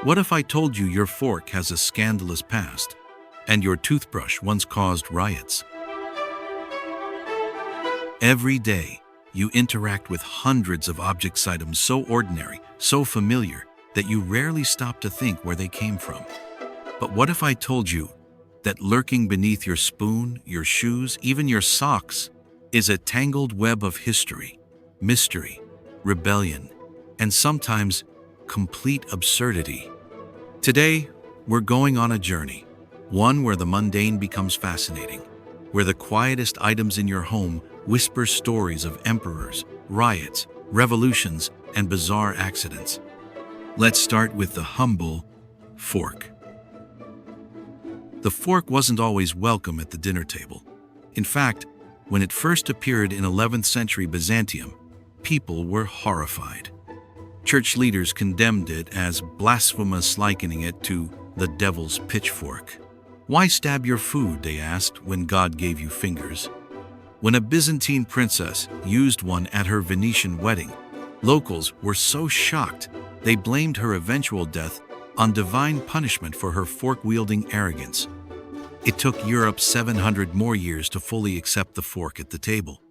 What if I told you your fork has a scandalous past, and your toothbrush once caused riots? Every day, you interact with hundreds of object items so ordinary, so familiar, that you rarely stop to think where they came from. But what if I told you that lurking beneath your spoon, your shoes, even your socks, is a tangled web of history, mystery, rebellion, and sometimes complete absurdity? Today, we're going on a journey, one where the mundane becomes fascinating, where the quietest items in your home whisper stories of emperors, riots, revolutions, and bizarre accidents. Let's start with the humble fork. The fork wasn't always welcome at the dinner table. In fact, when it first appeared in 11th century Byzantium, people were horrified. Church leaders condemned it as blasphemous, likening it to the devil's pitchfork. Why stab your food, they asked, when God gave you fingers? When a Byzantine princess used one at her Venetian wedding, locals were so shocked they blamed her eventual death on divine punishment for her fork-wielding arrogance. It took Europe 700 more years to fully accept the fork at the table.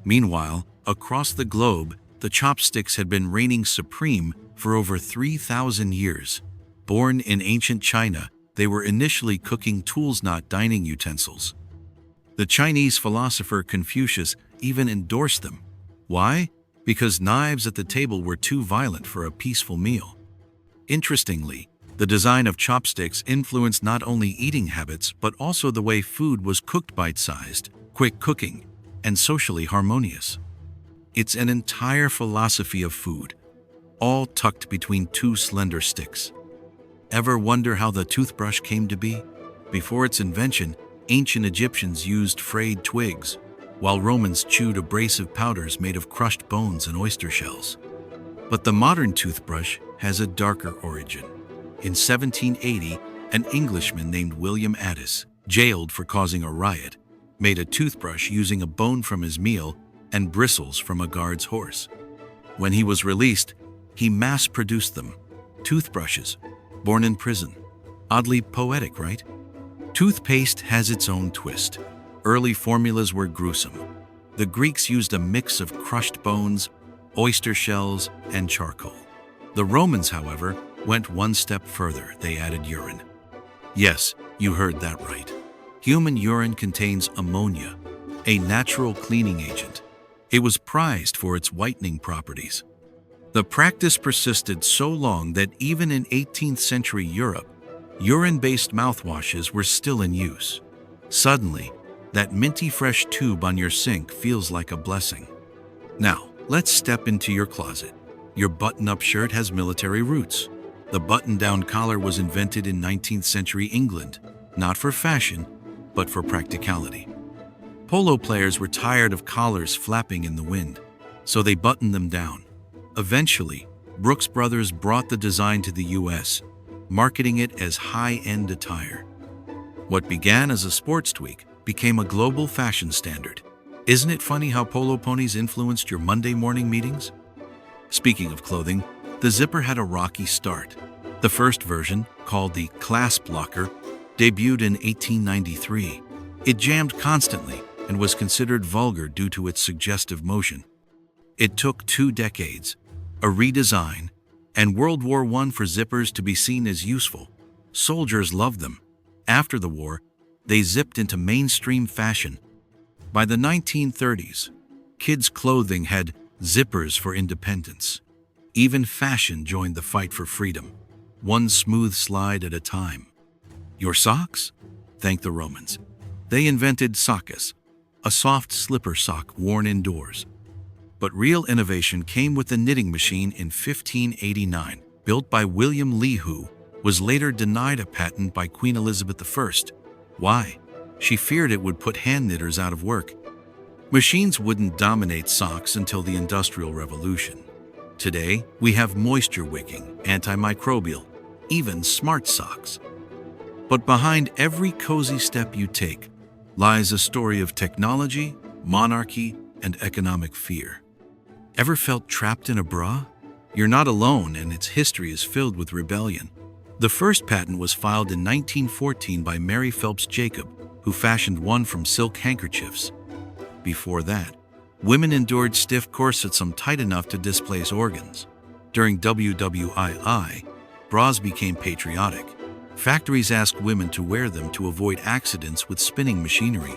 Meanwhile, across the globe, the chopsticks had been reigning supreme for over 3,000 years. Born in ancient China, they were initially cooking tools, not dining utensils. The Chinese philosopher Confucius even endorsed them. Why? Because knives at the table were too violent for a peaceful meal. Interestingly, the design of chopsticks influenced not only eating habits but also the way food was cooked: bite-sized, quick cooking, and socially harmonious. It's an entire philosophy of food, all tucked between two slender sticks. Ever wonder how the toothbrush came to be? Before its invention, ancient Egyptians used frayed twigs, while Romans chewed abrasive powders made of crushed bones and oyster shells. But the modern toothbrush has a darker origin. In 1780, an Englishman named William Addis, jailed for causing a riot, made a toothbrush using a bone from his meal and bristles from a guard's horse. When he was released, he mass-produced them. Toothbrushes, born in prison. Oddly poetic, right? Toothpaste has its own twist. Early formulas were gruesome. The Greeks used a mix of crushed bones, oyster shells, and charcoal. The Romans, however, went one step further. They added urine. Yes, you heard that right. Human urine contains ammonia, a natural cleaning agent. It was prized for its whitening properties. The practice persisted so long that even in 18th century Europe, urine-based mouthwashes were still in use. Suddenly, that minty fresh tube on your sink feels like a blessing. Now, let's step into your closet. Your button-up shirt has military roots. The button-down collar was invented in 19th century England, not for fashion, but for practicality. Polo players were tired of collars flapping in the wind, so they buttoned them down. Eventually, Brooks Brothers brought the design to the US, marketing it as high-end attire. What began as a sports tweak became a global fashion standard. Isn't it funny how polo ponies influenced your Monday morning meetings? Speaking of clothing, the zipper had a rocky start. The first version, called the clasp locker, debuted in 1893. It jammed constantly and was considered vulgar due to its suggestive motion. It took 2 decades, a redesign, and World War I for zippers to be seen as useful. Soldiers loved them. After the war, they zipped into mainstream fashion. By the 1930s, kids' clothing had zippers for independence. Even fashion joined the fight for freedom, one smooth slide at a time. Your socks? Thank the Romans. They invented soccus, a soft slipper sock worn indoors. But real innovation came with the knitting machine in 1589, built by William Lee, who was later denied a patent by Queen Elizabeth I. Why? She feared it would put hand knitters out of work. Machines wouldn't dominate socks until the Industrial Revolution. Today, we have moisture-wicking, antimicrobial, even smart socks. But behind every cozy step you take lies a story of technology, monarchy, and economic fear. Ever felt trapped in a bra? You're not alone, and its history is filled with rebellion. The first patent was filed in 1914 by Mary Phelps Jacob, who fashioned one from silk handkerchiefs. Before that, women endured stiff corsets tight enough to displace organs. During WWII, bras became patriotic. Factories asked women to wear them to avoid accidents with spinning machinery.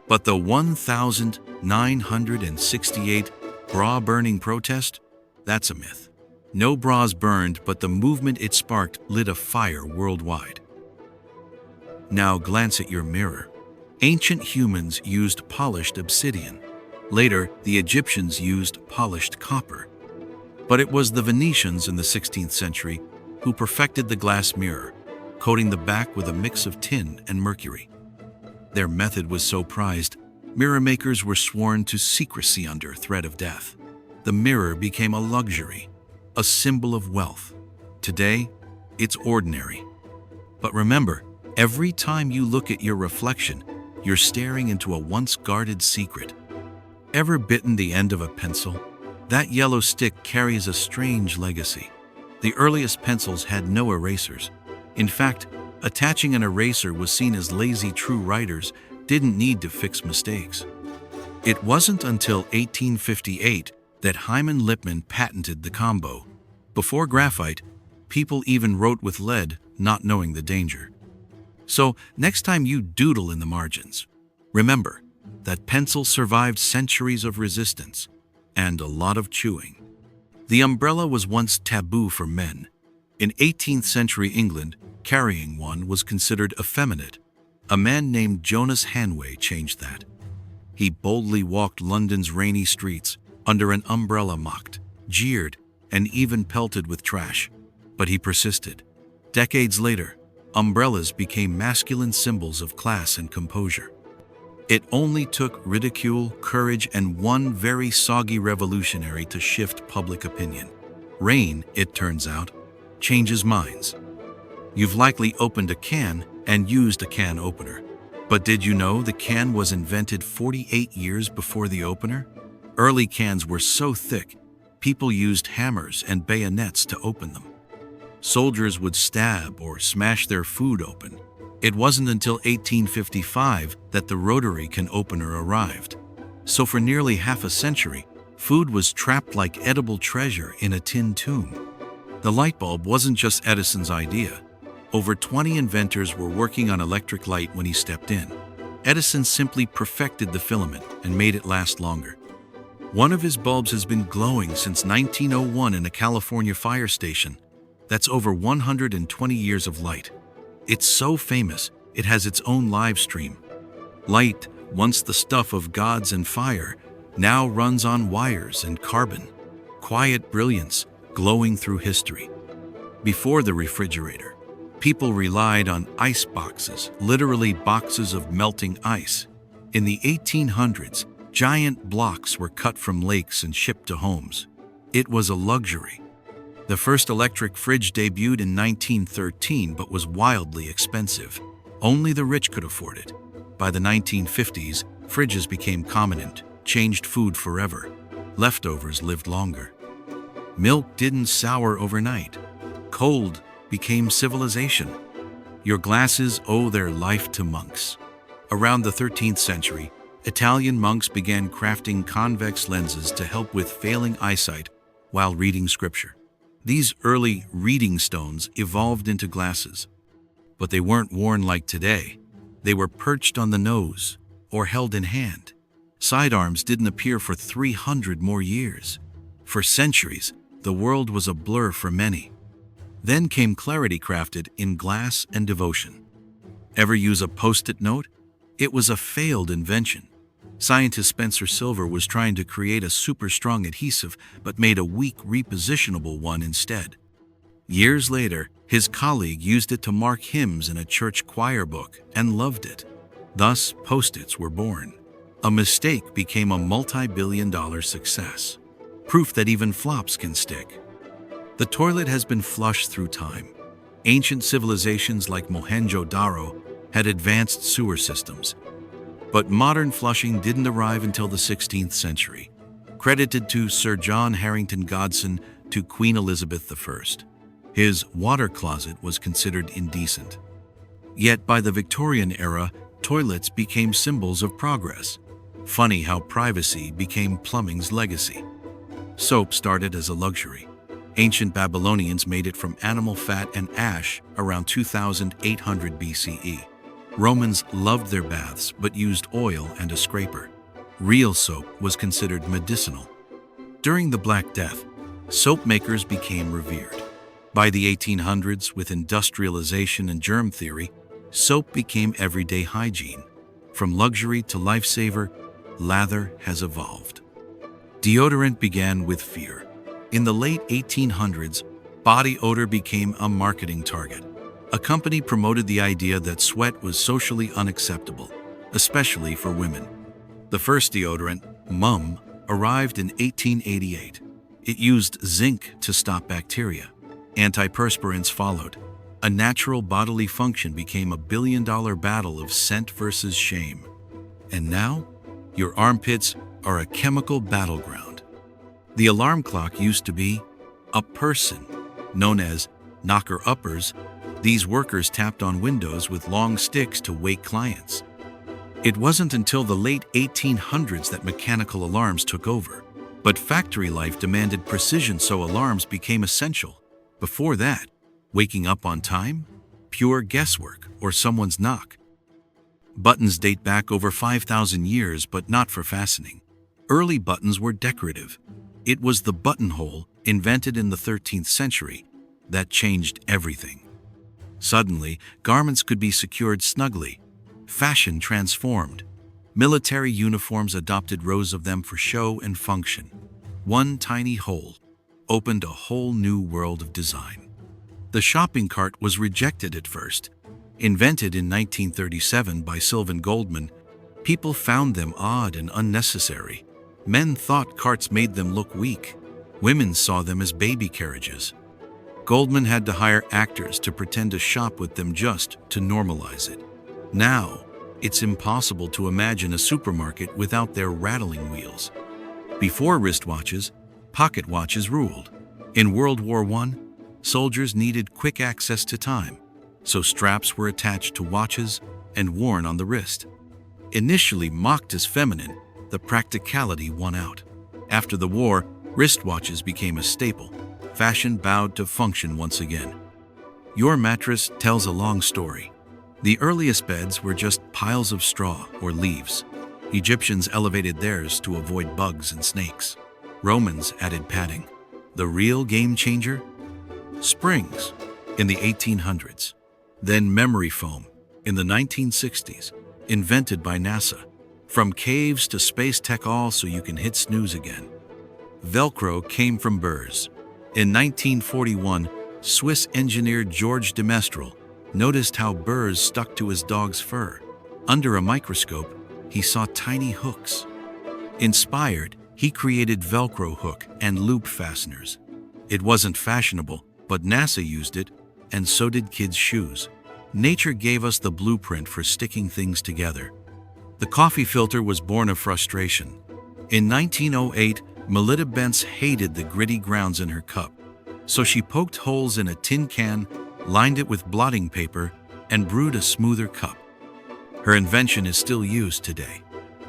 But the 1,968 bra burning protest? That's a myth. No bras burned, but the movement it sparked lit a fire worldwide. Now glance at your mirror. Ancient humans used polished obsidian. Later, the Egyptians used polished copper. But it was the Venetians in the 16th century who perfected the glass mirror, coating the back with a mix of tin and mercury. Their method was so prized, mirror makers were sworn to secrecy under threat of death. The mirror became a luxury, a symbol of wealth. Today, it's ordinary. But remember, every time you look at your reflection, you're staring into a once guarded secret. Ever bitten the end of a pencil? That yellow stick carries a strange legacy. The earliest pencils had no erasers. In fact, attaching an eraser was seen as lazy. True writers didn't need to fix mistakes. It wasn't until 1858 that Hyman Lipman patented the combo. Before graphite, people even wrote with lead, not knowing the danger. So, next time you doodle in the margins, remember that pencil survived centuries of resistance and a lot of chewing. The umbrella was once taboo for men. In 18th century England, carrying one was considered effeminate. A man named Jonas Hanway changed that. He boldly walked London's rainy streets under an umbrella, mocked, jeered, and even pelted with trash. But he persisted. Decades later, umbrellas became masculine symbols of class and composure. It only took ridicule, courage, and one very soggy revolutionary to shift public opinion. Rain, it turns out, changes minds. You've likely opened a can and used a can opener. But did you know the can was invented 48 years before the opener? Early cans were so thick, people used hammers and bayonets to open them. Soldiers would stab or smash their food open. It wasn't until 1855 that the rotary can opener arrived. So for nearly half a century, food was trapped like edible treasure in a tin tomb. The light bulb wasn't just Edison's idea. Over 20 inventors were working on electric light when he stepped in. Edison simply perfected the filament and made it last longer. One of his bulbs has been glowing since 1901 in a California fire station. That's over 120 years of light. It's so famous, it has its own live stream. Light, once the stuff of gods and fire, now runs on wires and carbon. Quiet brilliance, glowing through history. Before the refrigerator, people relied on ice boxes, literally boxes of melting ice. In the 1800s, giant blocks were cut from lakes and shipped to homes. It was a luxury. The first electric fridge debuted in 1913 but was wildly expensive. Only the rich could afford it. By the 1950s, fridges became common and changed food forever. Leftovers lived longer. Milk didn't sour overnight. Cold became civilization. Your glasses owe their life to monks. Around the 13th century, Italian monks began crafting convex lenses to help with failing eyesight while reading scripture. These early reading stones evolved into glasses, but they weren't worn like today. They were perched on the nose or held in hand. Sidearms didn't appear for 300 more years. For centuries, the world was a blur for many. Then came clarity, crafted in glass and devotion. Ever use a Post-it note? It was a failed invention. Scientist Spencer Silver was trying to create a super strong adhesive but made a weak repositionable one instead. Years later, his colleague used it to mark hymns in a church choir book and loved it. Thus, Post-its were born. A mistake became a multi-billion-dollar success. Proof that even flops can stick. The toilet has been flushed through time. Ancient civilizations like Mohenjo-Daro had advanced sewer systems. But modern flushing didn't arrive until the 16th century. Credited to Sir John Harington Godson, to Queen Elizabeth I. His water closet was considered indecent. Yet by the Victorian era, toilets became symbols of progress. Funny how privacy became plumbing's legacy. Soap started as a luxury. Ancient Babylonians made it from animal fat and ash around 2800 BCE. Romans loved their baths but used oil and a scraper. Real soap was considered medicinal. During the Black Death, soap makers became revered. By the 1800s, with industrialization and germ theory, soap became everyday hygiene. From luxury to lifesaver, lather has evolved. Deodorant began with fear. In the late 1800s, body odor became a marketing target. A company promoted the idea that sweat was socially unacceptable, especially for women. The first deodorant, Mum, arrived in 1888. It used zinc to stop bacteria. Antiperspirants followed. A natural bodily function became a billion-dollar battle of scent versus shame. And now, your armpits are a chemical battleground. The alarm clock used to be a person, known as knocker-uppers. These workers tapped on windows with long sticks to wake clients. It wasn't until the late 1800s that mechanical alarms took over. But factory life demanded precision, so alarms became essential. Before that, waking up on time? Pure guesswork or someone's knock. Buttons date back over 5,000 years, but not for fastening. Early buttons were decorative. It was the buttonhole, invented in the 13th century, that changed everything. Suddenly, garments could be secured snugly. Fashion transformed. Military uniforms adopted rows of them for show and function. One tiny hole opened a whole new world of design. The shopping cart was rejected at first. Invented in 1937 by Sylvan Goldman, people found them odd and unnecessary. Men thought carts made them look weak. Women saw them as baby carriages. Goldman had to hire actors to pretend to shop with them just to normalize it. Now, it's impossible to imagine a supermarket without their rattling wheels. Before wristwatches, pocket watches ruled. In World War I, soldiers needed quick access to time, so straps were attached to watches and worn on the wrist. Initially mocked as feminine, the practicality won out. After the war, wristwatches became a staple. Fashion bowed to function once again. Your mattress tells a long story. The earliest beds were just piles of straw or leaves. Egyptians elevated theirs to avoid bugs and snakes. Romans added padding. The real game changer? Springs in the 1800s. Then memory foam in the 1960s, invented by NASA. From caves to space tech, all so you can hit snooze again. Velcro came from burrs. In 1941, Swiss engineer Georges de Mestral noticed how burrs stuck to his dog's fur. Under a microscope, he saw tiny hooks. Inspired, he created Velcro hook and loop fasteners. It wasn't fashionable, but NASA used it, and so did kids' shoes. Nature gave us the blueprint for sticking things together. The coffee filter was born of frustration. In 1908, Melita Bentz hated the gritty grounds in her cup, so she poked holes in a tin can, lined it with blotting paper, and brewed a smoother cup. Her invention is still used today.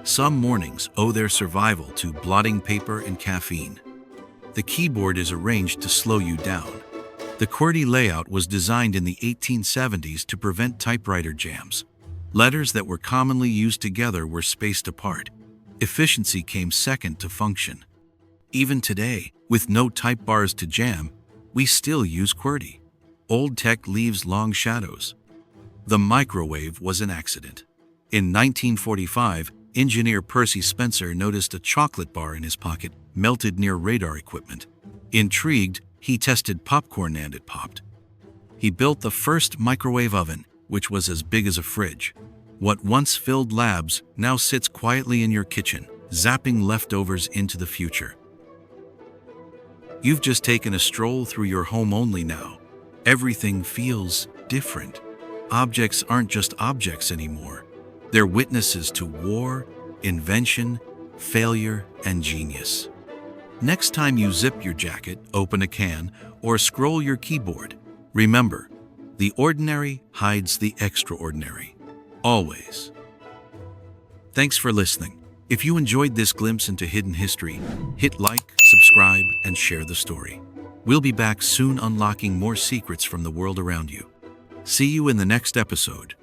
Some mornings owe their survival to blotting paper and caffeine. The keyboard is arranged to slow you down. The QWERTY layout was designed in the 1870s to prevent typewriter jams. Letters that were commonly used together were spaced apart. Efficiency came second to function. Even today, with no type bars to jam, we still use QWERTY. Old tech leaves long shadows. The microwave was an accident. In 1945, engineer Percy Spencer noticed a chocolate bar in his pocket melted near radar equipment. Intrigued, he tested popcorn and it popped. He built the first microwave oven, which was as big as a fridge. What once filled labs now sits quietly in your kitchen, zapping leftovers into the future. You've just taken a stroll through your home. Only now, everything feels different. Objects aren't just objects anymore. They're witnesses to war, invention, failure, and genius. Next time you zip your jacket, open a can, or scroll your keyboard, remember, the ordinary hides the extraordinary. Always. Thanks for listening. If you enjoyed this glimpse into hidden history, hit like, subscribe, and share the story. We'll be back soon unlocking more secrets from the world around you. See you in the next episode.